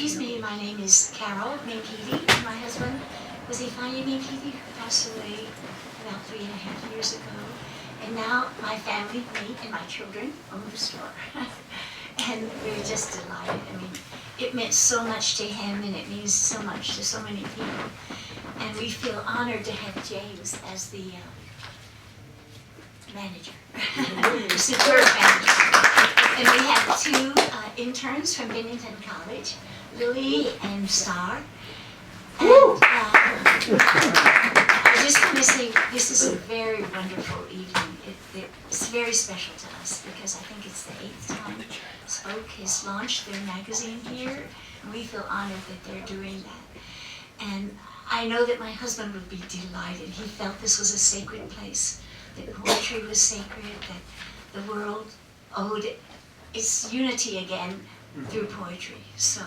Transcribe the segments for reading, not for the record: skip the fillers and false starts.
Excuse me, my name is Carol Mankiti. My husband was Ifeanyi Mankiti, who passed away about 3.5 years ago. And now my family, me and my children, own the store. And we're just delighted. I mean, it meant so much to him, and it means so much to so many people. And we feel honored to have James as the manager, superb manager. And we have two interns from Bennington College, Lily and Star. And I just want to say this is a very wonderful evening. It's very special to us because I think it's the 8th time spoKe has launched their magazine here, and we feel honored that they're doing that. And I know that my husband would be delighted. He felt this was a sacred place, that poetry was sacred, that the world owed its unity again through poetry. So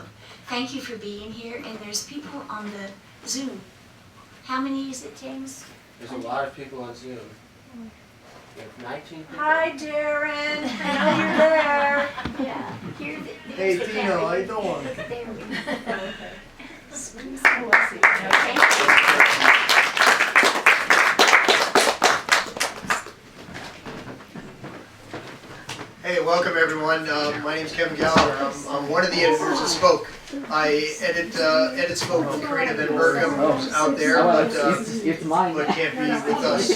thank you for being here, and there's people on the Zoom. How many is it, James? There's a lot of people on Zoom. We have 19 people. Hi, Darren. I know you're there. Yeah. Hey, Dino, how you doing? There we go. Thank Hey, welcome everyone. My name's Kevin Gallagher. I'm one of the editors of spoKe. I edit spoKe with Karina Van Berkham, who's out there, but can't be with us.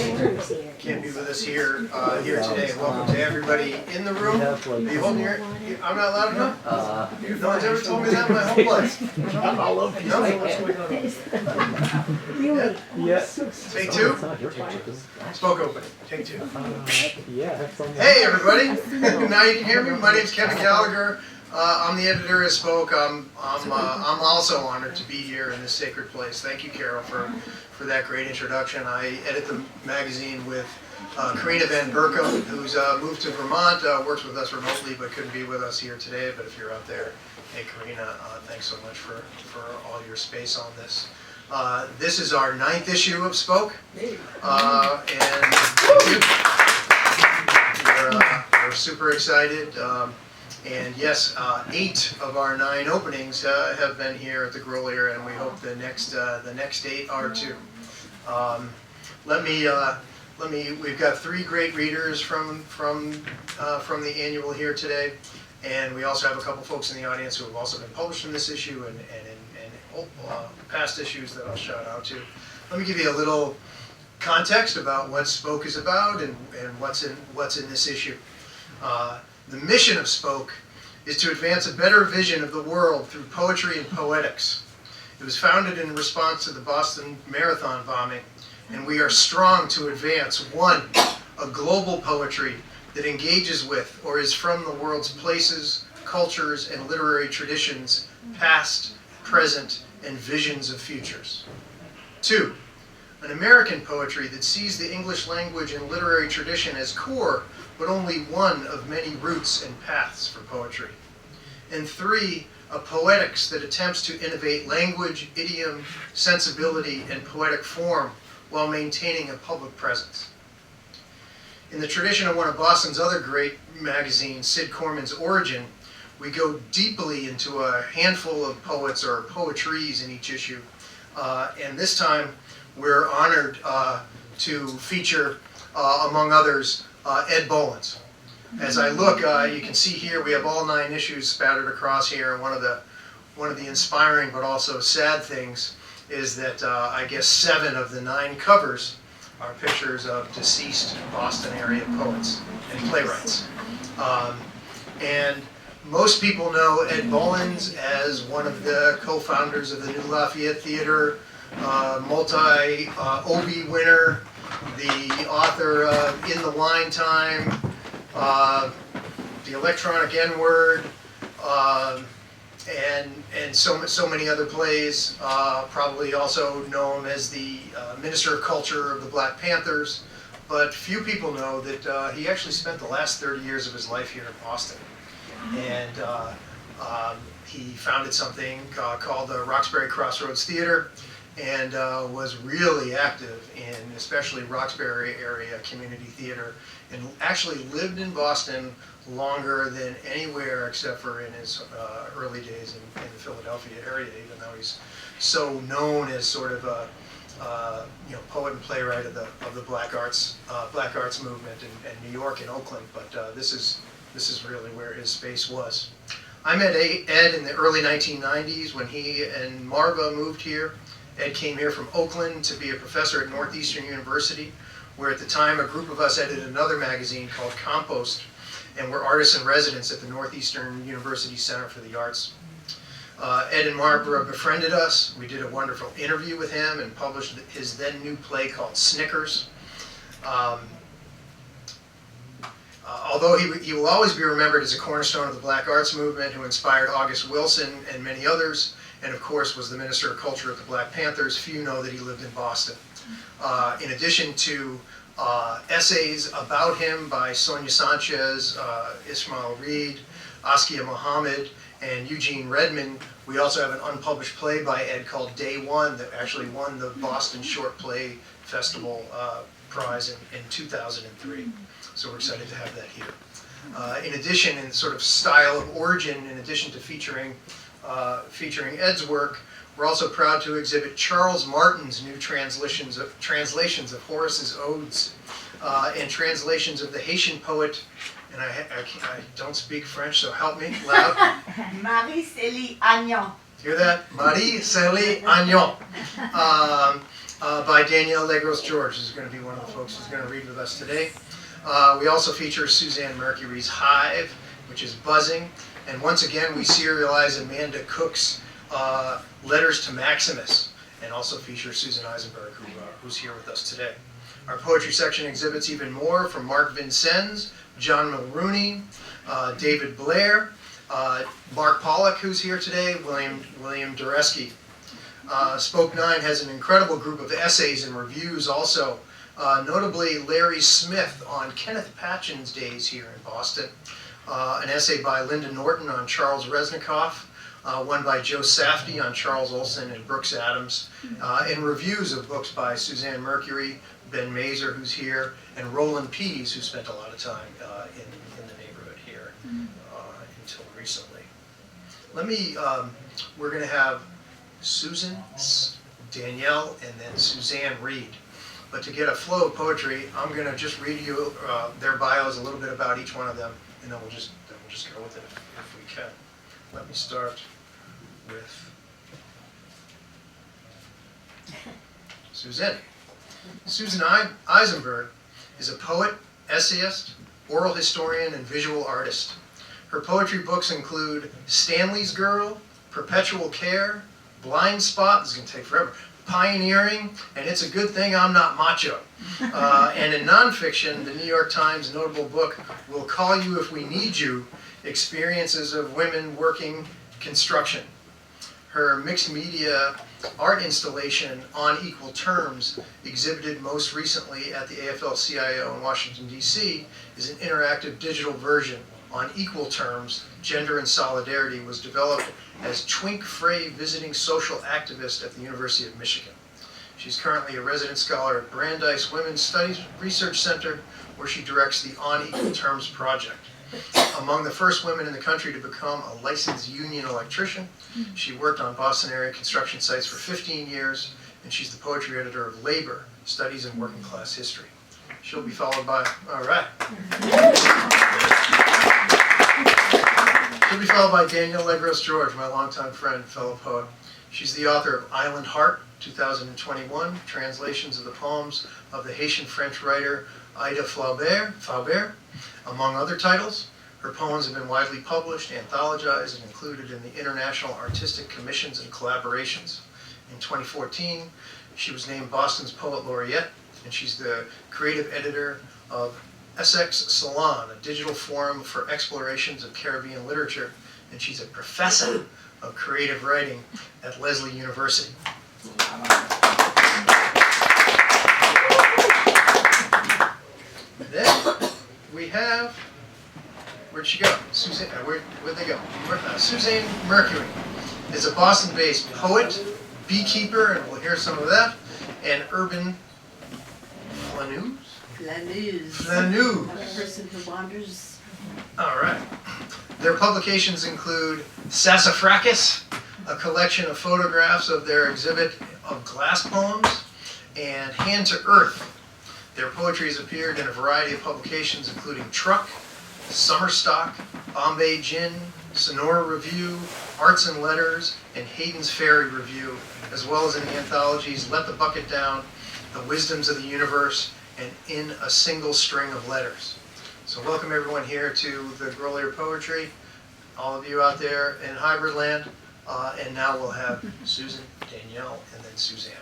Can't be with us here today. Welcome to everybody in the room. Are you holding your? I'm not loud enough. No one's ever told me that in my whole life. I'm all over you. No? Really? Yeah. Take two. spoKe open. Take two. Yeah. Hey everybody! Now you can hear me. My name's Kevin Gallagher. I'm the editor of spoKe. I'm also honored to be here in this sacred place. Thank you, Carol, for that great introduction. I edit the magazine with Karina Van Berkham, who's moved to Vermont, works with us remotely, but couldn't be with us here today. But if you're out there, hey Karina, thanks so much for all your space on this. This is our 9th issue of spoKe, and we're super excited. And yes, 8 of our 9 openings have been here at the Grolier, and we hope the next 8 are too. We've got 3 great readers from the annual here today, and we also have a couple folks in the audience who have also been published in this issue and past issues that I'll shout out to. Let me give you a little context about what spoKe is about and what's in this issue. The mission of spoKe is to advance a better vision of the world through poetry and poetics. It was founded in response to the Boston Marathon bombing, and we are strong to advance 1, a global poetry that engages with or is from the world's places, cultures, and literary traditions, past, present, and visions of futures. 2, an American poetry that sees the English language and literary tradition as core, but only one of many routes and paths for poetry. And 3, a poetics that attempts to innovate language, idiom, sensibility, and poetic form while maintaining a public presence. In the tradition of one of Boston's other great magazines, Sid Corman's Origin, we go deeply into a handful of poets or poetries in each issue. And this time, we're honored to feature, among others, Ed Bolins. As I look, you can see here we have all 9 issues spattered across here. And one of the inspiring but also sad things is that I guess 7 of the 9 covers are pictures of deceased Boston area poets and playwrights. And most people know Ed Bolins as one of the co-founders of the New Lafayette Theater, multi-Obie winner, the author of In the Wine Time, The Electronic N-Word, and so many other plays. Probably also know him as the Minister of Culture of the Black Panthers, but few people know that he actually spent the last 30 years of his life here in Boston. And he founded something called the Roxbury Crossroads Theater, and was really active in especially Roxbury area community theater, and actually lived in Boston longer than anywhere except for in his early days in the Philadelphia area, even though he's so known as sort of a poet and playwright of the Black Arts movement in New York and Oakland. But this is really where his space was. I met Ed in the early 1990s when he and Marva moved here. Ed came here from Oakland to be a professor at Northeastern University, where at the time a group of us edited another magazine called Compost, and were artists in residence at the Northeastern University Center for the Arts. Ed and Marva befriended us. We did a wonderful interview with him and published his then new play called Snickers. Although he will always be remembered as a cornerstone of the Black Arts movement, who inspired August Wilson and many others, and of course was the Minister of Culture of the Black Panthers, few know that he lived in Boston. In addition to essays about him by Sonia Sanchez, Ismail Reed, Askia Mohammed, and Eugene Redmond, we also have an unpublished play by Ed called Day One that actually won the Boston Short Play Festival prize in 2003. So we're excited to have that here. In addition, in sort of style of origin, in addition to featuring Ed's work, we're also proud to exhibit Charles Martin's new translations of Horace's odes and translations of the Haitian poet, and I don't speak French, so help me, loud. Marie-Célie Agnon. Hear that? Marie-Célie Agnon. By Danielle Legros Georges. This is going to be one of the folks who's going to read with us today. We also feature Suzanne Mercury's Hive, which is buzzing. And once again, we serialize Amanda Cook's Letters to Maximus, and also feature Susan Eisenberg, who's here with us today. Our poetry section exhibits even more from Mark Vincennes, John Mulrooney, David Blair, Mark Pollack, who's here today, William Dureski. spoKe 9 has an incredible group of essays and reviews also, notably Larry Smith on Kenneth Patchen's days here in Boston, an essay by Linda Norton on Charles Reznikoff, one by Joe Safdie on Charles Olson and Brooks Adams, and reviews of books by Suzanne Mercury, Ben Mazer, who's here, and Roland Pease, who spent a lot of time in the neighborhood here until recently. We're going to have Susan, Danielle, and then Suzanne read. But to get a flow of poetry, I'm going to just read you their bios, a little bit about each one of them, and then we'll just go with it if we can. Let me start with Suzanne. Susan Eisenberg is a poet, essayist, oral historian, and visual artist. Her poetry books include Stanley's Girl, Perpetual Care, Blind Spot, this is going to take forever, Pioneering, and It's a Good Thing I'm Not Macho. And in nonfiction, the New York Times notable book, We'll Call You If We Need You, Experiences of Women Working Construction. Her mixed media art installation, On Equal Terms, exhibited most recently at the AFL-CIO in Washington, D.C., is an interactive digital version. On Equal Terms, Gender and Solidarity was developed as Twink Frey visiting social activist at the University of Michigan. She's currently a resident scholar at Brandeis Women's Studies Research Center, where she directs the On Equal Terms project. Among the first women in the country to become a licensed union electrician, she worked on Boston area construction sites for 15 years, and she's the poetry editor of Labor, Studies in Working Class History. She'll be followed by, all right. She'll be followed by Danielle Legros Georges, my longtime friend, fellow poet. She's the author of Island Heart, 2021, translations of the poems of the Haitian-French writer Ida Flaubert, among other titles. Her poems have been widely published, anthologized, and included in the International Artistic Commissions and Collaborations. In 2014, she was named Boston's Poet Laureate, and she's the creative editor of Essex Salon, a digital forum for explorations of Caribbean literature, and she's a professor of creative writing at Lesley University. Then we have, where'd she go? Where'd they go? Suzanne Mercury is a Boston-based poet, beekeeper, and we'll hear some of that, and urban flaneur. Flaneur. A person who wanders. All right. Their publications include Sassafracus, a collection of photographs of their exhibit of glass poems, and Hand to Earth. Their poetry has appeared in a variety of publications, including Truck, Summer Stock, Bombay Gin, Sonora Review, Arts and Letters, and Hayden's Fairy Review, as well as in the anthologies Let the Bucket Down, The Wisdoms of the Universe, and In a Single String of Letters. So welcome everyone here to the Grolier Poetry, all of you out there in hybrid land, and now we'll have Susan, Danielle, and then Suzanne.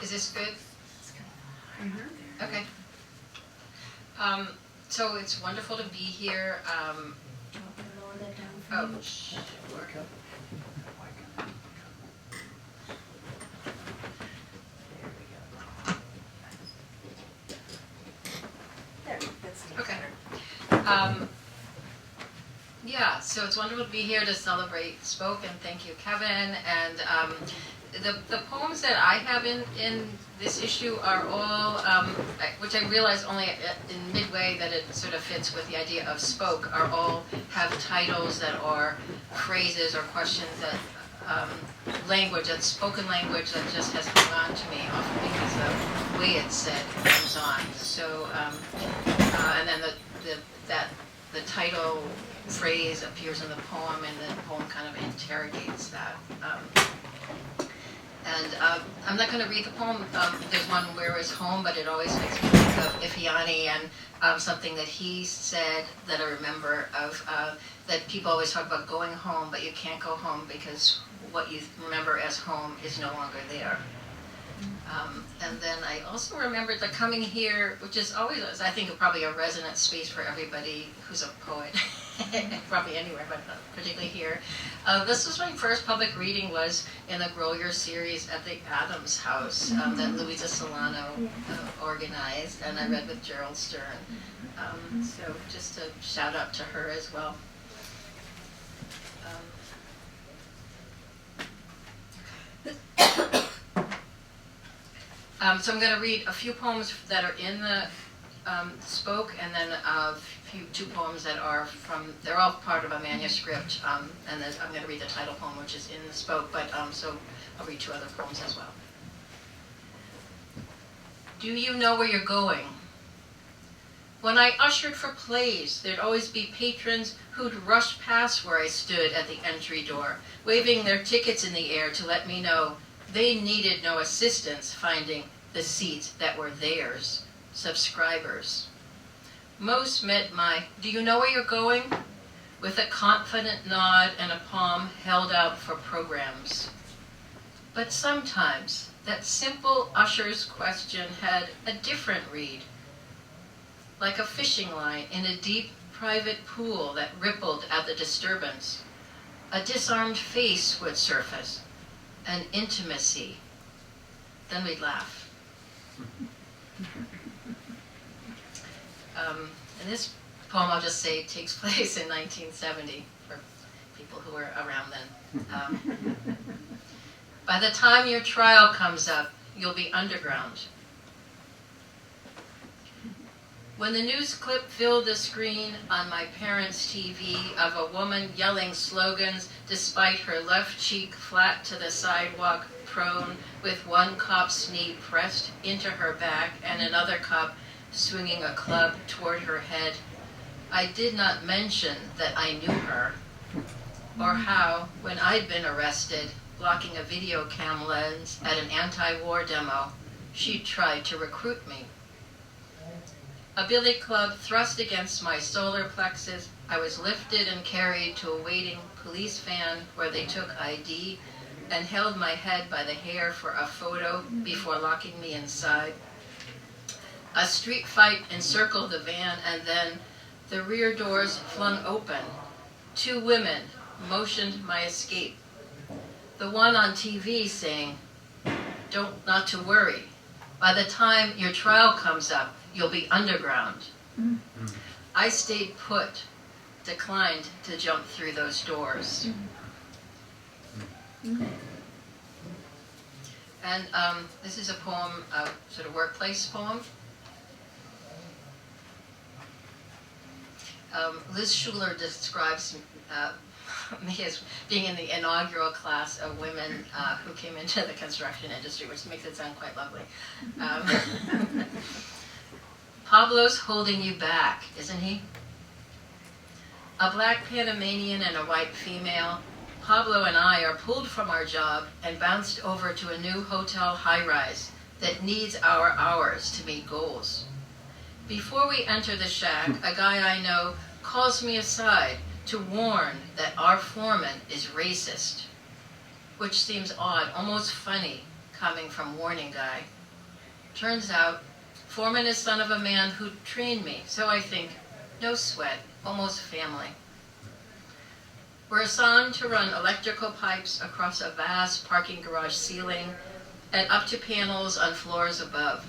Is this good? Okay. So it's wonderful to be here. Oh, sure. Okay. Yeah, so it's wonderful to be here to celebrate spoKe, and thank you, Kevin. And the poems that I have in this issue are all, which I realized only in midway that it sort of fits with the idea of spoKe, are all have titles that are phrases or questions that language, that's spoken language that just has hung on to me, often because of the way it's said comes on. So, and then the title phrase appears in the poem, and the poem kind of interrogates that. I'm not going to read the poem. There's one, Where is Home, but it always makes me think of Ifeanyi and something that he said that I remember of, that people always talk about going home, but you can't go home because what you remember as home is no longer there. And then I also remembered that coming here, which is always, I think, probably a resonant space for everybody who's a poet, probably anywhere, but particularly here. This was my first public reading, was in the Grolier series at the Adams House that Louisa Solano organized, and I read with Gerald Stern. So just a shout out to her as well. So I'm going to read a few poems that are in the spoKe, and then two poems that are from, they're all part of a manuscript, and then I'm going to read the title poem, which is in the spoKe, but so I'll read two other poems as well. Do you know where you're going? When I ushered for plays, there'd always be patrons who'd rush past where I stood at the entry door, waving their tickets in the air to let me know they needed no assistance finding the seats that were theirs, subscribers. Most met my, "Do you know where you're going?" with a confident nod and a palm held out for programs. But sometimes that simple usher's question had a different read, like a fishing line in a deep private pool that rippled at the disturbance. A disarmed face would surface, an intimacy. Then we'd laugh. And this poem, I'll just say, takes place in 1970 for people who were around then. By the time your trial comes up, you'll be underground. When the news clip filled the screen on my parents' TV of a woman yelling slogans despite her left cheek flat to the sidewalk, prone, with one cop's knee pressed into her back and another cop swinging a club toward her head, I did not mention that I knew her, or how, when I'd been arrested, blocking a video cam lens at an anti-war demo, she tried to recruit me. A billy club thrust against my solar plexus, I was lifted and carried to a waiting police van where they took ID and held my head by the hair for a photo before locking me inside. A street fight encircled the van, and then the rear doors flung open. Two women motioned my escape. The one on TV saying, not to worry. By the time your trial comes up, you'll be underground. I stayed put, declined to jump through those doors. And this is a poem, a sort of workplace poem. Liz Schuler describes me as being in the inaugural class of women who came into the construction industry, which makes it sound quite lovely. Pablo's holding you back, isn't he? A black Panamanian and a white female, Pablo and I are pulled from our job and bounced over to a new hotel high-rise that needs our hours to meet goals. Before we enter the shack, a guy I know calls me aside to warn that our foreman is racist, which seems odd, almost funny, coming from warning guy. Turns out, foreman is son of a man who trained me, so I think, no sweat, almost family. We're assigned to run electrical pipes across a vast parking garage ceiling and up to panels on floors above.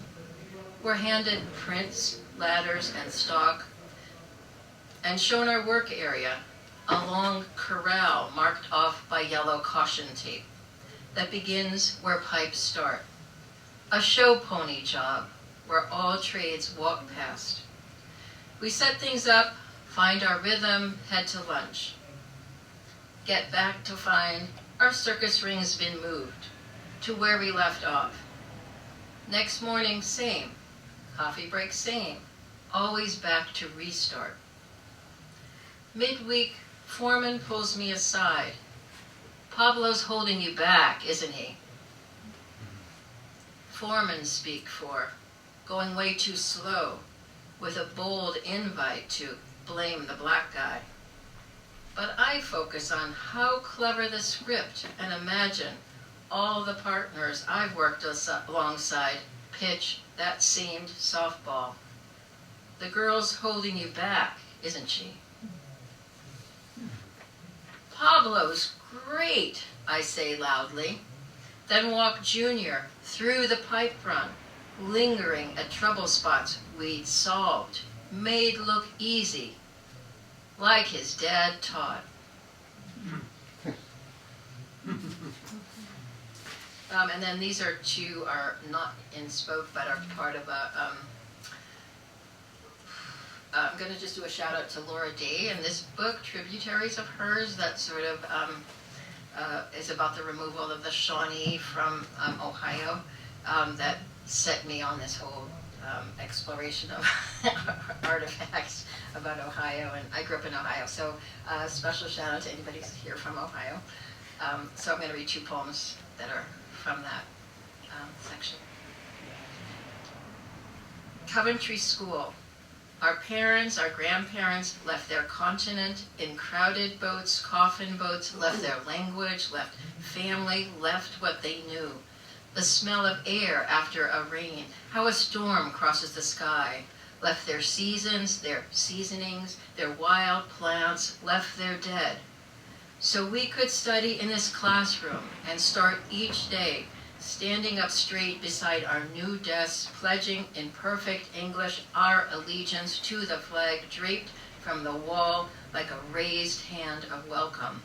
We're handed prints, ladders, and stock, and shown our work area, a long corral marked off by yellow caution tape that begins where pipes start. A show pony job where all trades walk past. We set things up, find our rhythm, head to lunch. Get back to find our circus ring's been moved to where we left off. Next morning, same. Coffee break, same. Always back to restart. Midweek, foreman pulls me aside. Pablo's holding you back, isn't he? Foreman speak for going way too slow with a bold invite to blame the black guy. But I focus on how clever the script and imagine all the partners I've worked alongside pitch that seemed softball. The girl's holding you back, isn't she? Pablo's great, I say loudly. Then walk Junior through the pipe run, lingering at trouble spots we'd solved, made look easy, like his dad taught. And then these are two are not in spoke, but are part of a, I'm going to just do a shout out to Laura Day and this book, Tributaries of hers, that sort of is about the removal of the Shawnee from Ohio, that set me on this whole exploration of artifacts about Ohio, and I grew up in Ohio, so special shout out to anybody who's here from Ohio. So I'm going to read two poems that are from that section. Coventry School. Our parents, our grandparents left their continent in crowded boats, coffin boats, left their language, left family, left what they knew. The smell of air after a rain, how a storm crosses the sky, left their seasons, their seasonings, their wild plants, left their dead. So we could study in this classroom and start each day standing up straight beside our new desks, pledging in perfect English our allegiance to the flag draped from the wall like a raised hand of welcome.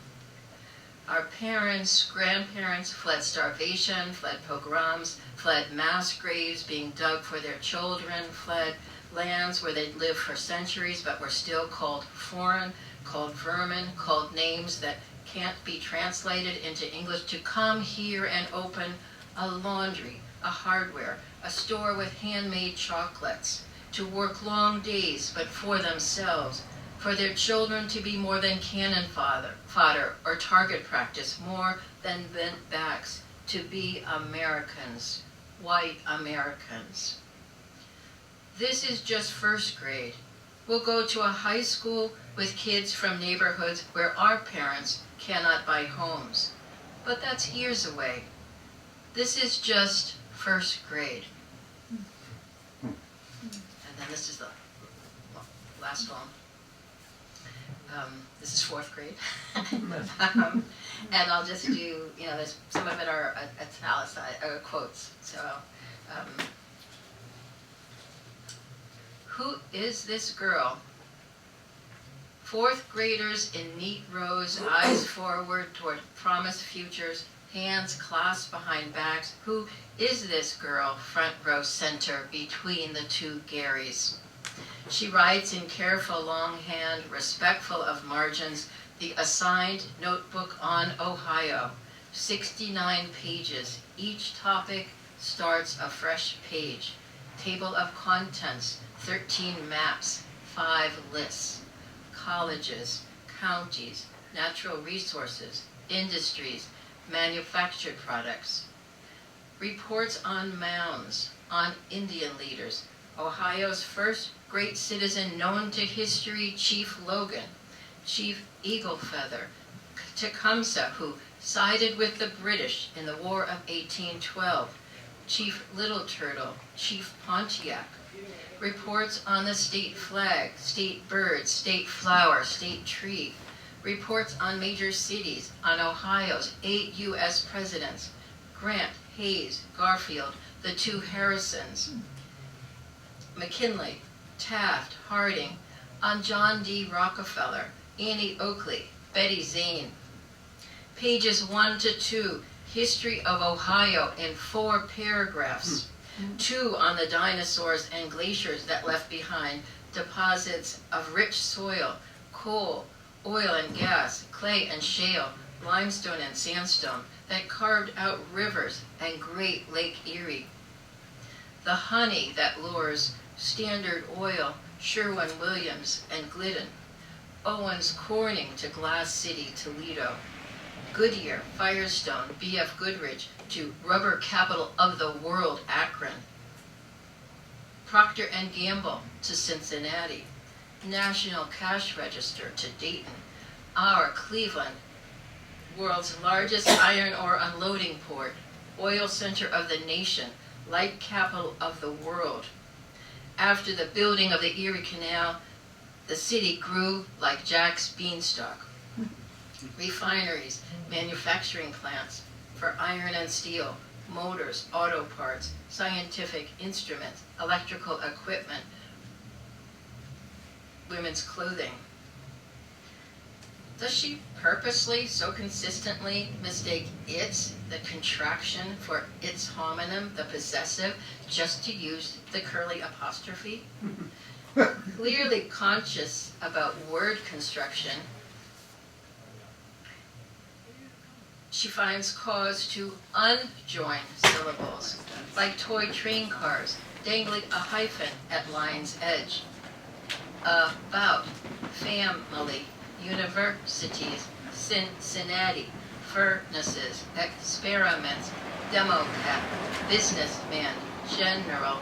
Our parents, grandparents fled starvation, fled pogroms, fled mass graves being dug for their children, fled lands where they'd lived for centuries but were still called foreign, called vermin, called names that can't be translated into English, to come here and open a laundry, a hardware, a store with handmade chocolates, to work long days but for themselves, for their children to be more than cannon fodder or target practice, more than bent backs, to be Americans, white Americans. This is just first grade. We'll go to a high school with kids from neighborhoods where our parents cannot buy homes. But that's years away. This is just first grade. And then this is the last one. This is 4th grade. And I'll just do, there's, some of it are italicized, quotes. So, who is this girl? 4th graders in neat rows, eyes forward toward promised futures, hands clasped behind backs. Who is this girl, front row center between the two Garys? She writes in careful longhand, respectful of margins, the assigned notebook on Ohio, 69 pages. Each topic starts a fresh page. Table of contents, 13 maps, 5 lists. Colleges, counties, natural resources, industries, manufactured products. Reports on mounds, on Indian leaders. Ohio's first great citizen known to history, Chief Logan, Chief Eaglefeather, Tecumseh, who sided with the British in the War of 1812, Chief Little Turtle, Chief Pontiac. Reports on the state flag, state bird, state flower, state tree. Reports on major cities, on Ohio's 8 U.S. presidents, Grant, Hayes, Garfield, the 2 Harrisons, McKinley, Taft, Harding, on John D. Rockefeller, Annie Oakley, Betty Zane. Pages 1 to 2, History of Ohio in 4 paragraphs. 2 on the dinosaurs and glaciers that left behind deposits of rich soil, coal, oil and gas, clay and shale, limestone and sandstone that carved out rivers and Great Lake Erie. The honey that lures, Standard Oil, Sherwin-Williams and Glidden, Owens Corning to Glass City, Toledo, Goodyear, Firestone, B.F. Goodrich to rubber capital of the world, Akron, Procter & Gamble to Cincinnati, National Cash Register to Dayton, our Cleveland, world's largest iron ore unloading port, oil center of the nation, light capital of the world. After the building of the Erie Canal, the city grew like Jack's beanstalk. Refineries, manufacturing plants for iron and steel, motors, auto parts, scientific instruments, electrical equipment, women's clothing. Does she purposely, so consistently mistake its, the contraction, for its homonym, the possessive, just to use the curly apostrophe? Clearly conscious about word construction, she finds cause to unjoin syllables, like toy train cars, dangling a hyphen at line's edge. About, family, universities, Cincinnati, furnaces, experiments, democrat, businessman, general,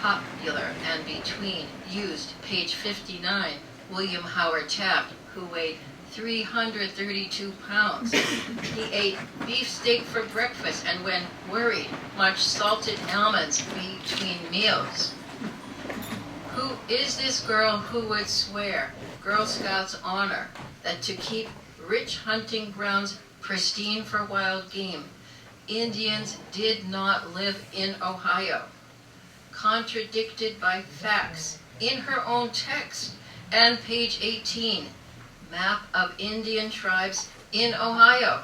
popular, and between, used, page 59, William Howard Taft, who weighed 332 pounds. He ate beefsteak for breakfast and, when worried, munched salted almonds between meals. Who is this girl who would swear, Girl Scouts honor, that to keep rich hunting grounds pristine for wild game, Indians did not live in Ohio? Contradicted by facts in her own text and page 18, map of Indian tribes in Ohio,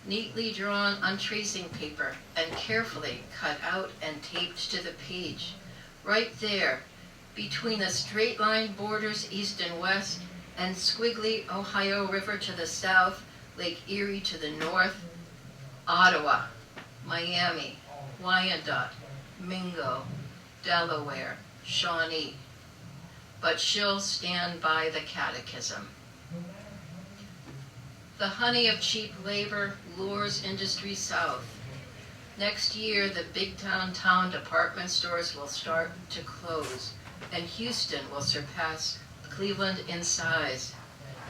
neatly drawn on tracing paper and carefully cut out and taped to the page. Right there, between the straight line borders east and west, and squiggly Ohio River to the south, Lake Erie to the north, Ottawa, Miami, Wyandotte, Mingo, Delaware, Shawnee. But she'll stand by the catechism. The honey of cheap labor lures industry south. Next year, the big town department stores will start to close, and Houston will surpass Cleveland in size.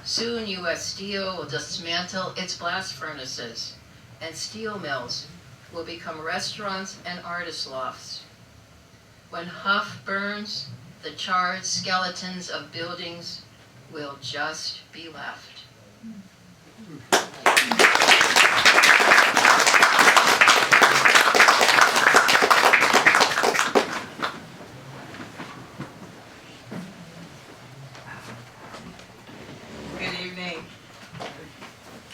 Soon, U.S. Steel will dismantle its blast furnaces, and steel mills will become restaurants and artist lofts. When Huff burns, the charred skeletons of buildings will just be left. Good evening.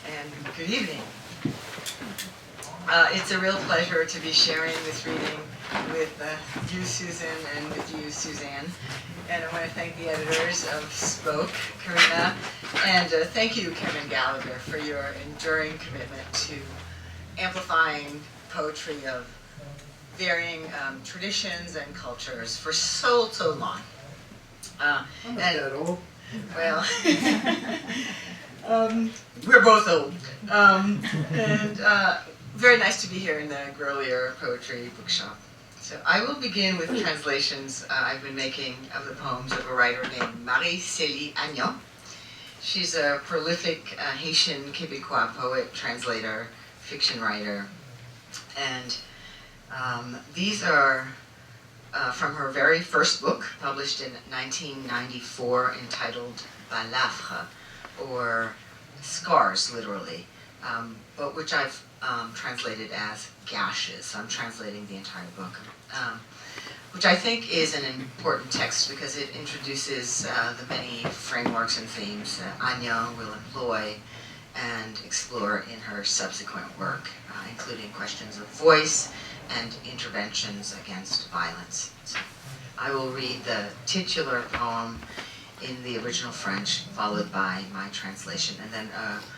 And good evening. It's a real pleasure to be sharing this reading with you, Susan, and with you, Suzanne. And I want to thank the editors of spoKe, Karina, and thank you, Kevin Gallagher, for your enduring commitment to amplifying poetry of varying traditions and cultures for so long. I'm not that old. Well, we're both old. And very nice to be here in the Grolier Poetry Bookshop. So I will begin with translations I've been making of the poems of a writer named Marie-Célie Agnon. She's a prolific Haitian Québécois poet, translator, fiction writer. And these are from her very first book, published in 1994, entitled Balafre, or scars, literally, but which I've translated as gashes. So I'm translating the entire book, which I think is an important text because it introduces the many frameworks and themes that Agnon will employ and explore in her subsequent work, including questions of voice and interventions against violence. So I will read the titular poem in the original French, followed by my translation, and then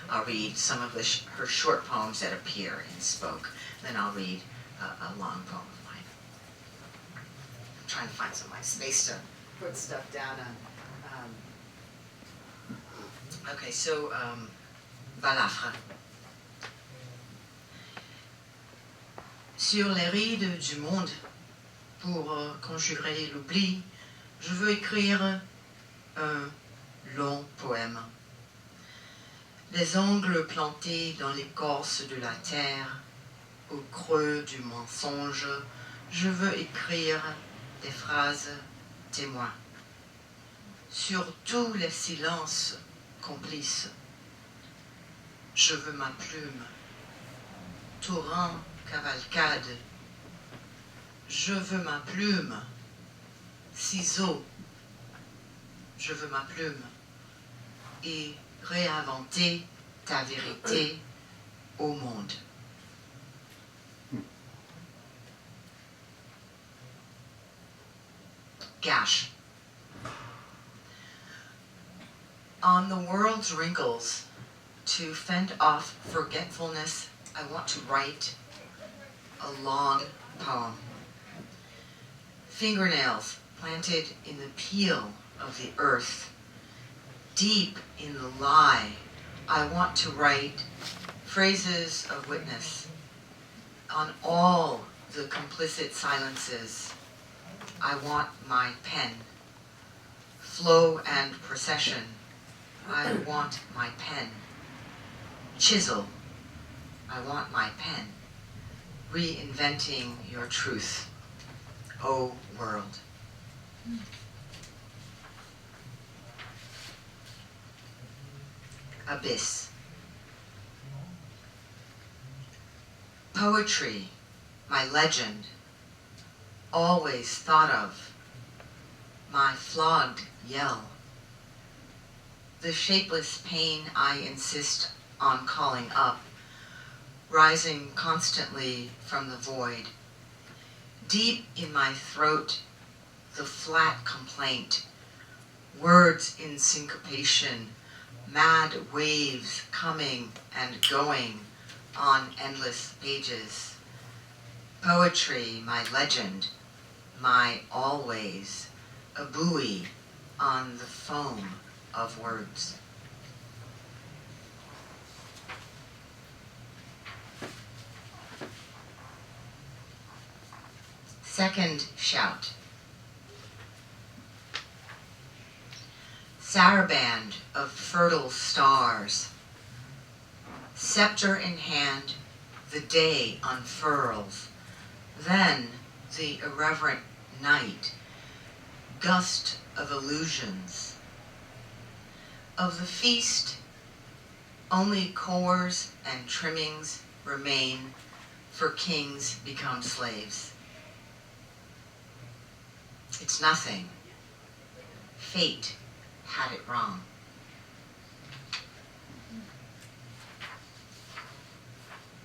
I'll read some of her short poems that appear in spoKe. Then I'll read a long poem of mine. I'm trying to find some of my space to put stuff down on. Okay, so Balafre. Sur les rides du monde, pour conjurer l'oubli, je veux écrire un long poème. Les ongles plantés dans l'écorce de la terre, au creux du mensonge, je veux écrire des phrases témoins. Sur tous les silences complices, je veux ma plume. Torrent, cavalcade, je veux ma plume. Ciseaux, je veux ma plume. Et réinventer ta vérité au monde. Gash. On the world's wrinkles, to fend off forgetfulness, I want to write a long poem. Fingernails planted in the peel of the earth. Deep in the lie, I want to write phrases of witness. On all the complicit silences, I want my pen. Flow and procession, I want my pen. Chisel, I want my pen. Reinventing your truth, O world. Abyss. Poetry, my legend, always thought of, my flogged yell. The shapeless pain I insist on calling up, rising constantly from the void. Deep in my throat, the flat complaint, words in syncopation, mad waves coming and going on endless pages. Poetry, my legend, my always, a buoy on the foam of words. Second shout. Saraband of fertile stars, scepter in hand, the day unfurls, then the irreverent night, gust of illusions. Of the feast, only cores and trimmings remain, for kings become slaves. It's nothing. Fate had it wrong.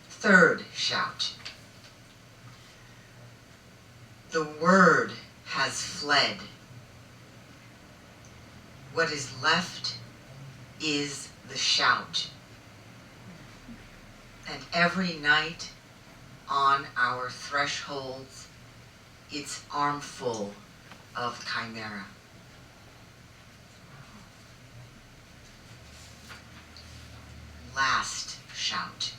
Third shout. The word has fled. What is left is the shout. And every night on our thresholds, its armful of chimera. Last shout.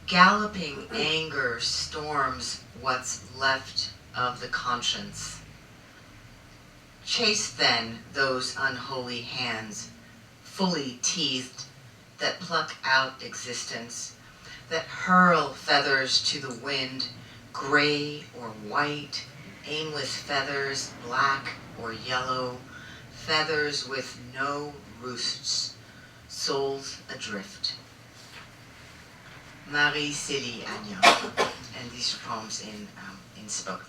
Galloping anger storms what's left of the conscience. Chase then those unholy hands, fully teethed, that pluck out existence, that hurl feathers to the wind, gray or white, aimless feathers, black or yellow, feathers with no roosts, souls adrift. Marie-Célie Agnon, and these are poems in spoKe 9.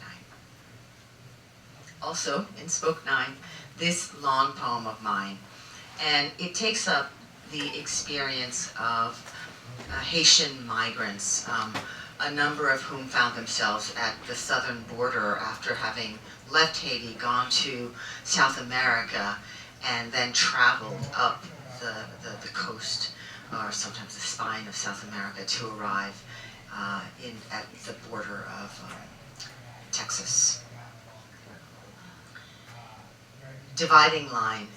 Also in spoKe 9, this long poem of mine, and it takes up the experience of Haitian migrants, a number of whom found themselves at the southern border after having left Haiti, gone to South America, and then traveled up the coast, or sometimes the spine of South America, to arrive at the border of Texas. Dividing line,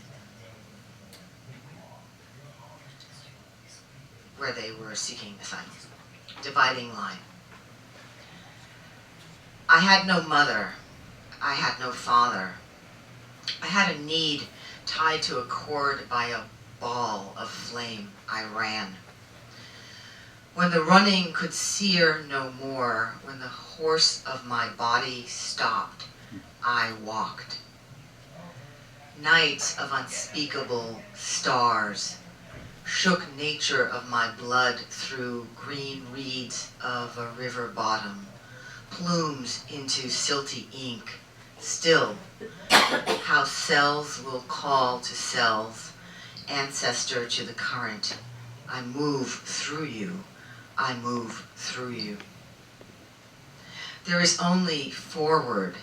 where they were seeking asylum. Dividing line. I had no mother. I had no father. I had a need tied to a cord by a ball of flame. I ran. When the running could sear no more, when the horse of my body stopped, I walked. Nights of unspeakable stars shook nature of my blood through green reeds of a river bottom, plumes into silty ink. Still, how cells will call to cells, ancestor to the current. I move through you. I move through you. There is only forward,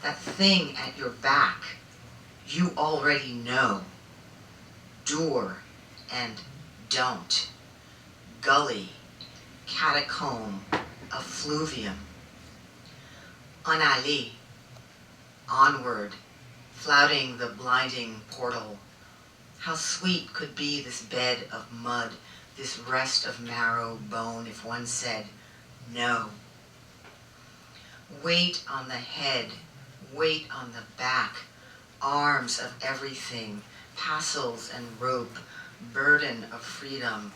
that thing at your back. You already know. Door and don't. Gully, catacomb, effluvium. En allée, onward, flouting the blinding portal. How sweet could be this bed of mud, this rest of marrow bone, if one said no. Weight on the head, weight on the back, arms of everything, tassels and rope, burden of freedom,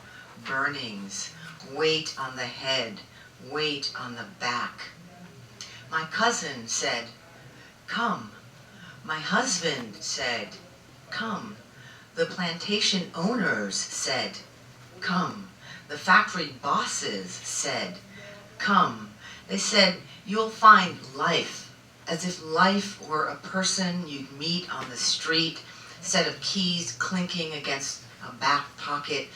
burnings, weight on the head, weight on the back. My cousin said, come. My husband said, come. The plantation owners said, come. The factory bosses said, come. They said, you'll find life, as if life were a person you'd meet on the street, set of keys clinking against a back pocket,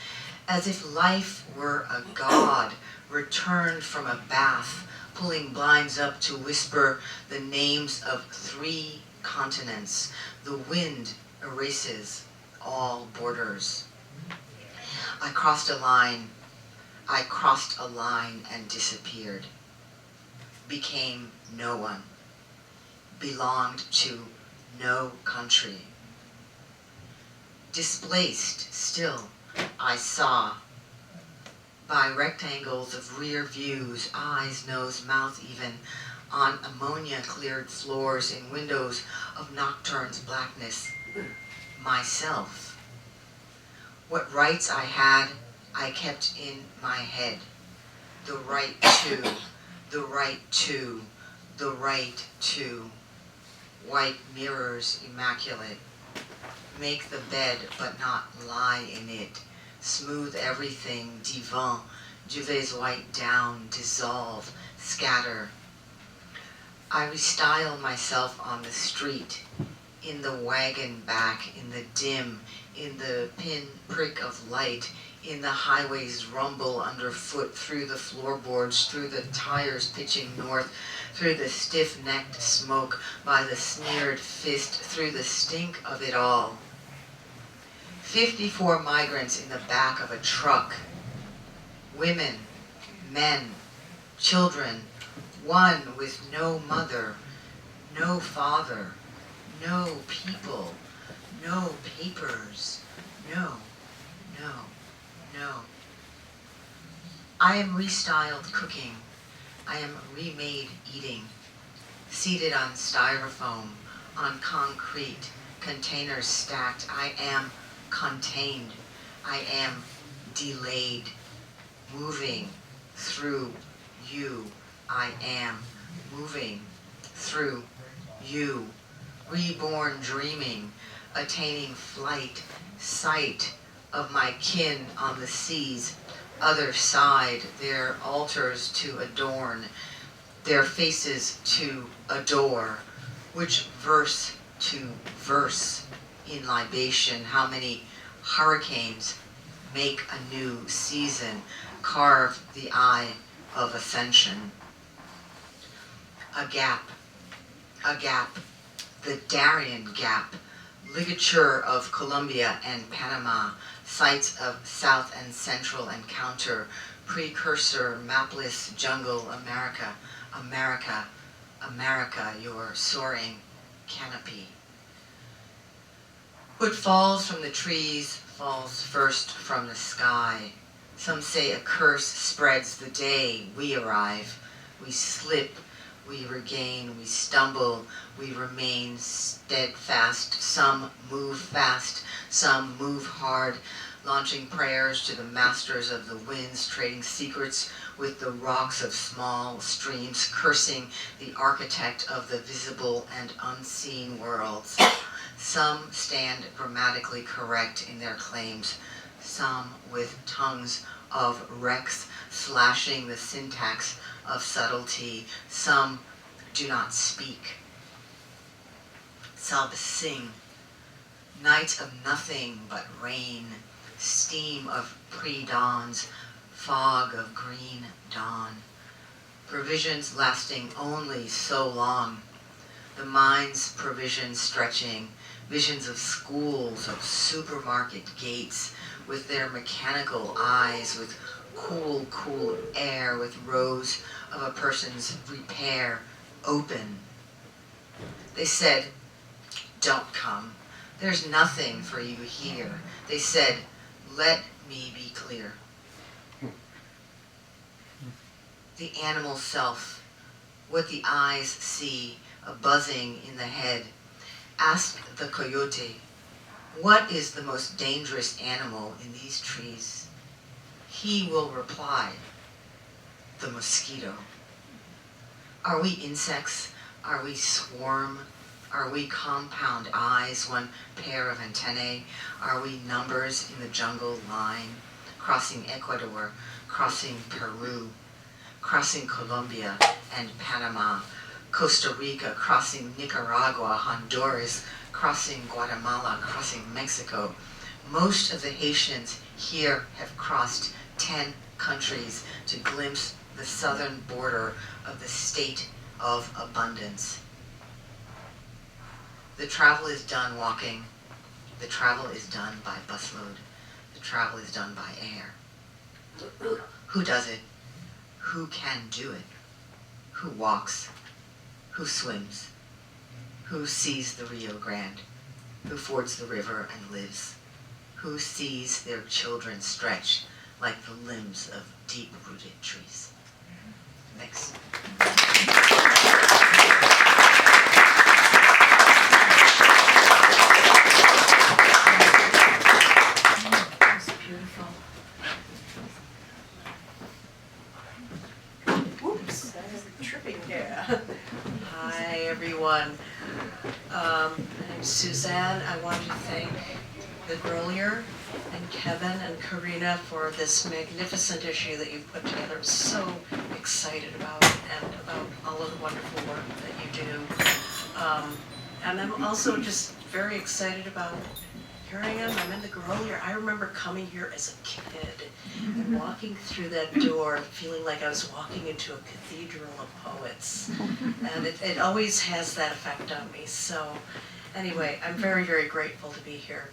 as if life were a god returned from a bath, pulling blinds up to whisper the names of 3 continents. The wind erases all borders. I crossed a line and disappeared. Became no one. Belonged to no country. Displaced still, I saw, by rectangles of rear views, eyes, nose, mouth even, on ammonia-cleared floors in windows of nocturne's blackness, myself. What rights I had, I kept in my head. The right to, the right to, the right to. White mirrors immaculate, make the bed but not lie in it, smooth everything, divan, duvets white down, dissolve, scatter. I restyle myself on the street, in the wagon back, in the dim, in the pin-prick of light, in the highway's rumble underfoot, through the floorboards, through the tires pitching north, through the stiff-necked smoke, by the smeared fist, through the stink of it all. 54 migrants in the back of a truck. Women, men, children, one with no mother, no father, no people, no papers, no. I am restyled cooking. I am remade eating. Seated on styrofoam, on concrete, containers stacked. I am contained. I am delayed. Moving through you. I am moving through you. Reborn dreaming, attaining flight, sight of my kin on the sea's other side, their altars to adorn, their faces to adore, which verse to verse in libation, how many hurricanes make a new season, carve the eye of ascension. A gap, the Darien Gap, ligature of Colombia and Panama, sites of South and Central encounter, precursor, mapless jungle, America, America, America, your soaring canopy. What falls from the trees falls first from the sky. Some say a curse spreads the day we arrive. We slip, we regain, we stumble, we remain steadfast. Some move fast, some move hard, launching prayers to the masters of the winds, trading secrets with the rocks of small streams, cursing the architect of the visible and unseen worlds. Some stand grammatically correct in their claims, some with tongues of wrecks slashing the syntax of subtlety. Some do not speak. Some sing. Night of nothing but rain, steam of pre-dawns, fog of green dawn. Provisions lasting only so long. The mind's provisions stretching, visions of schools, of supermarket gates, with their mechanical eyes, with cool, cool air, with rows of a person's repair open. They said, don't come. There's nothing for you here. They said, let me be clear. The animal self, what the eyes see, a buzzing in the head. Ask the coyote, what is the most dangerous animal in these trees? He will reply, the mosquito. Are we insects? Are we swarm? Are we compound eyes, one pair of antennae? Are we numbers in the jungle line, crossing Ecuador, crossing Peru, crossing Colombia and Panama, Costa Rica, crossing Nicaragua, Honduras, crossing Guatemala, crossing Mexico? Most of the Haitians here have crossed 10 countries to glimpse the southern border of the state of abundance. The travel is done walking. The travel is done by busload. The travel is done by air. Who does it? Who can do it? Who walks? Who swims? Who sees the Rio Grande? Who fords the river and lives? Who sees their children stretch like the limbs of deep-rooted trees? Thanks. That's beautiful. Whoops, I was tripping there. Hi, everyone. My name's Suzanne, I want to thank the Grolier and Kevin and Karina for this magnificent issue that you've put together. I'm so excited about it and about all of the wonderful work that you do. And I'm also just very excited about here I am, I'm in the Grolier. I remember coming here as a kid and walking through that door feeling like I was walking into a cathedral of poets. And it always has that effect on me. So anyway, I'm very, very grateful to be here.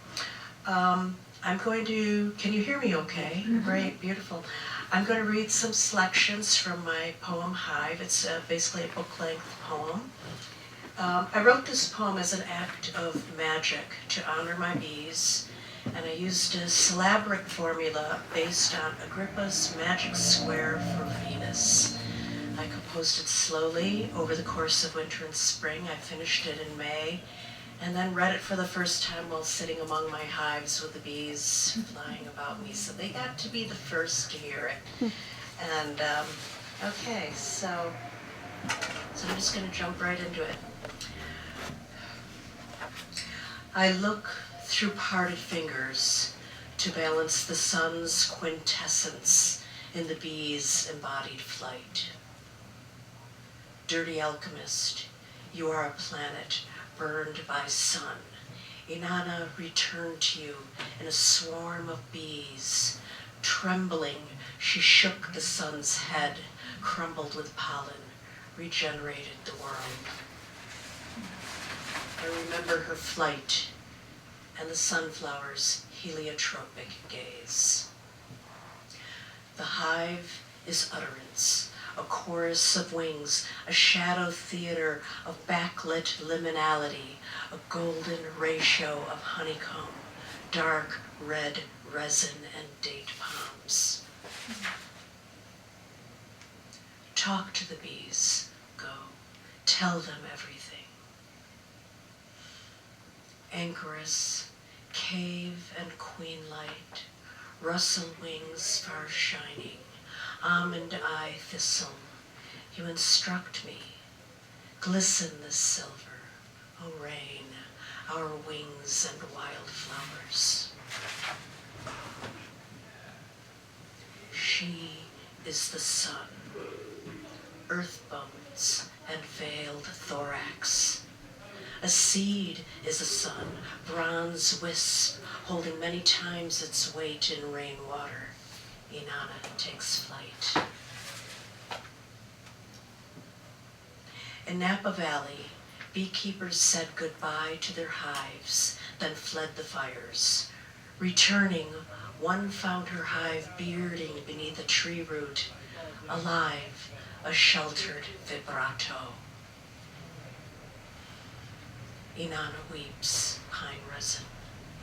I'm going to, can you hear me okay? Great, beautiful. I'm going to read some selections from my poem Hive. It's basically a book-length poem. I wrote this poem as an act of magic to honor my bees, and I used a syllabic formula based on Agrippa's magic square for Venus. I composed it slowly over the course of winter and spring. I finished it in May, and then read it for the first time while sitting among my hives with the bees flying about me, so they got to be the first to hear it. And okay, so I'm just going to jump right into it. I look through parted fingers to balance the sun's quintessence in the bee's embodied flight. Dirty alchemist, you are a planet burned by sun. Inanna returned to you in a swarm of bees. Trembling, she shook the sun's head, crumbled with pollen, regenerated the world. I remember her flight and the sunflower's heliotropic gaze. The hive is utterance, a chorus of wings, a shadow theater of backlit liminality, a golden ratio of honeycomb, dark red resin and date palms. Talk to the bees, go, tell them everything. Anchoress, cave and queen light, rustle wings far shining, almond eye thistle, you instruct me, glisten the silver, O rain, our wings and wildflowers. She is the sun, earth bones and veiled thorax. A seed is a sun, bronze wisp, holding many times its weight in rainwater. Inanna takes flight. In Napa Valley, beekeepers said goodbye to their hives, then fled the fires. Returning, one found her hive bearding beneath a tree root, alive, a sheltered vibrato. Inanna weeps, pine resin,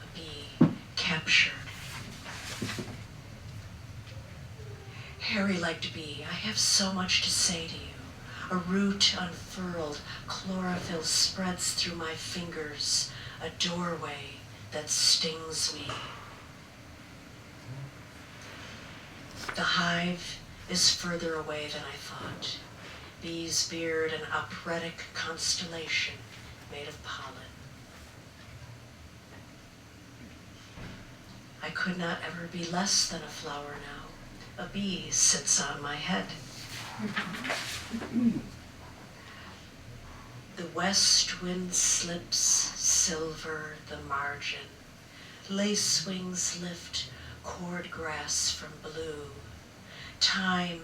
a bee captured. Hairy-legged bee, I have so much to say to you. A root unfurled, chlorophyll spreads through my fingers, a doorway that stings me. The hive is further away than I thought. Bees beard an operatic constellation made of pollen. I could not ever be less than a flower now. A bee sits on my head. The west wind slips silver the margin. Lace wings lift cord grass from blue. Time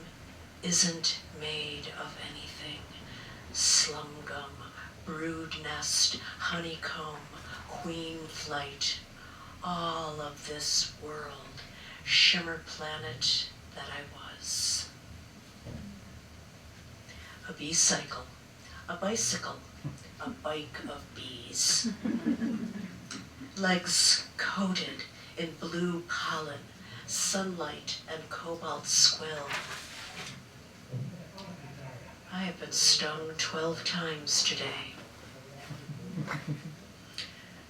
isn't made of anything. Slum gum, brood nest, honeycomb, queen flight, all of this world, shimmer planet that I was. A bee cycle, a bicycle, a bike of bees. Legs coated in blue pollen, sunlight and cobalt squill. I have been stung 12 times today.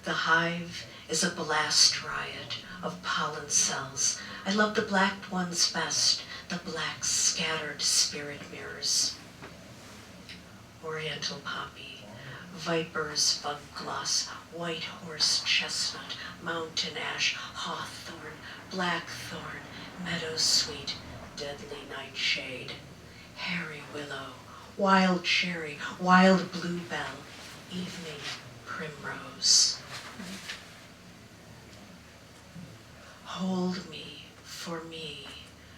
The hive is a blast riot of pollen cells. I love the black ones best, the black scattered spirit mirrors. Oriental poppy, Viper's bug gloss, white horse chestnut, mountain ash, hawthorn, blackthorn, meadow sweet, deadly nightshade, hairy willow, wild cherry, wild bluebell, evening primrose. Hold me,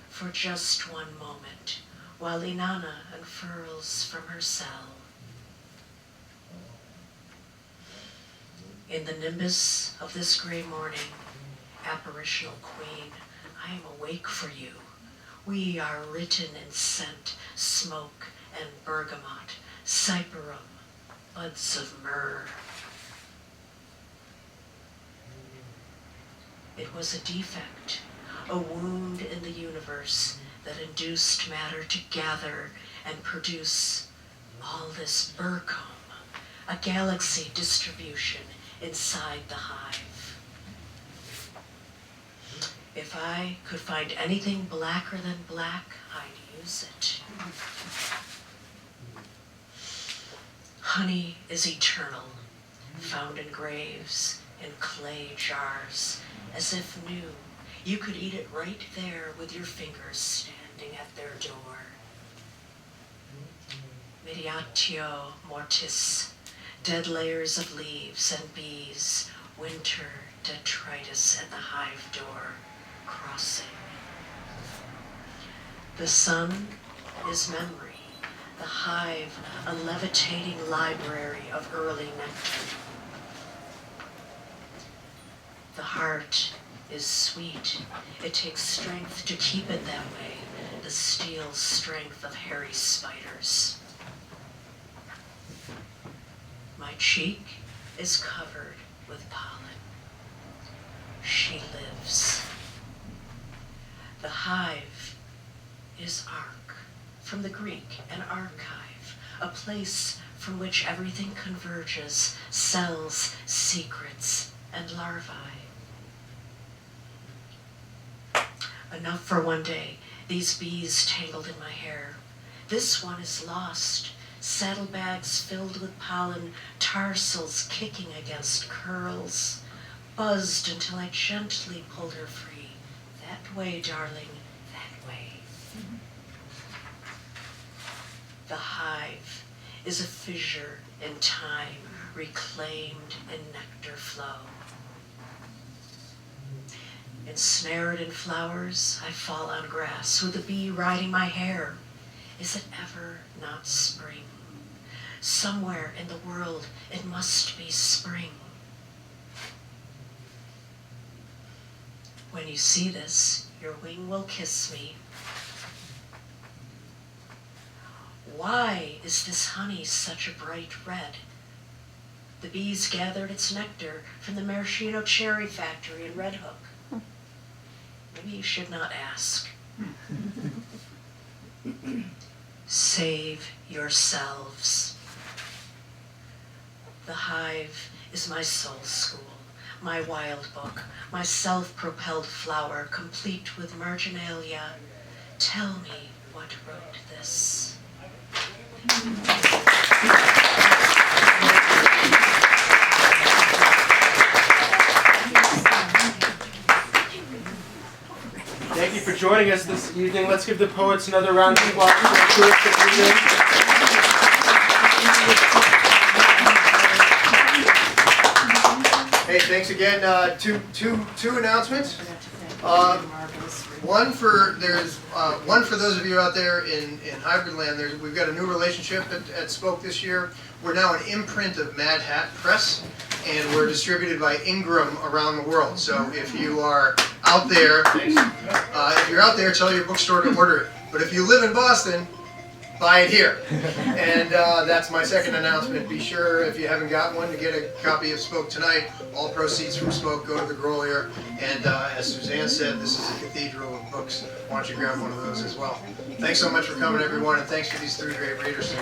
for just one moment, while Inanna unfurls from her cell. In the nimbus of this gray morning, apparitional queen, I am awake for you. We are written in scent, smoke, and bergamot, cyperum, buds of myrrh. It was a defect, a wound in the universe that induced matter to gather and produce all this burcomb, a galaxy distribution inside the hive. If I could find anything blacker than black, I'd use it. Honey is eternal, found in graves, in clay jars, as if new. You could eat it right there with your fingers standing at their door. Mediatio mortis, dead layers of leaves and bees, winter detritus at the hive door, crossing. The sun is memory, the hive a levitating library of early nectar. The heart is sweet. It takes strength to keep it that way, the steel strength of hairy spiders. My cheek is covered with pollen. She lives. The hive is ark, from the Greek, an archive, a place from which everything converges, cells, secrets, and larvae. Enough for one day, these bees tangled in my hair. This one is lost, saddlebags filled with pollen, tarsals kicking against curls, buzzed until I gently pulled her free. That way, darling, that way. The hive is a fissure in time, reclaimed in nectar flow. Ensnared in flowers, I fall on grass, with a bee riding my hair. Is it ever not spring? Somewhere in the world, it must be spring. When you see this, your wing will kiss me. Why is this honey such a bright red? The bees gathered its nectar from the maraschino cherry factory in Red Hook. Maybe you should not ask. Save yourselves. The hive is my soul school, my wild book, my self-propelled flower, complete with marginalia. Tell me what wrote this. Thank you for joining us this evening. Let's give the poets another round of applause for a terrific reading. Hey, thanks again. Two announcements. One for those of you out there in hybrid land. We've got a new relationship at spoKe this year. We're now an imprint of Mad Hat Press, and we're distributed by Ingram around the world. So if you are out there, tell your bookstore to order it. But if you live in Boston, buy it here. And that's my second announcement. Be sure, if you haven't got one, to get a copy of spoKe tonight. All proceeds from spoKe go to the Grolier. And as Suzanne said, this is a cathedral of books. Why don't you grab one of those as well? Thanks so much for coming, everyone, and thanks for these three great readers.